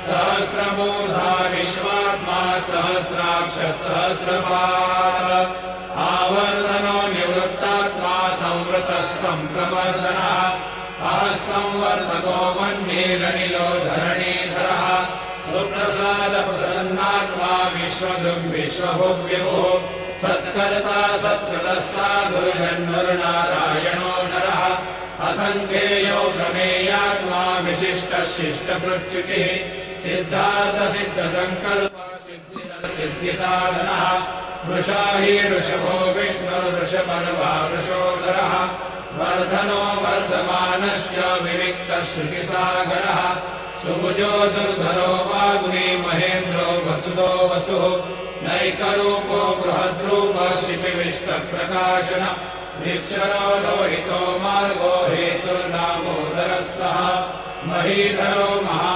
सहस्रमूर्धा विश्वात्मा सहस्राक्षः सहस्रपात् आवर्तनो निवृत्तात्मा संवृतः सम्प्रवर्तनः संवर्तको वह्निरनिलो धरणीधरः सुप्रसादप्रसन्नात्मा विश्वभुग्विभुः सत्कर्ता सत्कृतः साधुर्जन्मरुनारायणो नरः असङ्ख्येयो प्रमेयात्मा विशिष्टः शिष्टपृच्युतिः सिद्धार्थसिद्धसङ्कल्प सिद्धिसाधनः वृषा हि ऋषभो विष्णुर्वृषपर्वा वृषोधरः वर्धनो वर्धमानश्च विविक्तः श्रुतिसागरः सुभुजो दुर्धरो वाग्मी महेन्द्रो वसुदो वसुः नैकरूपो बृहद्रूपः शिपिविष्टप्रकाशन निक्षरो रोहितो मार्गो हेतुर्दामोदरः सः महीधरो महा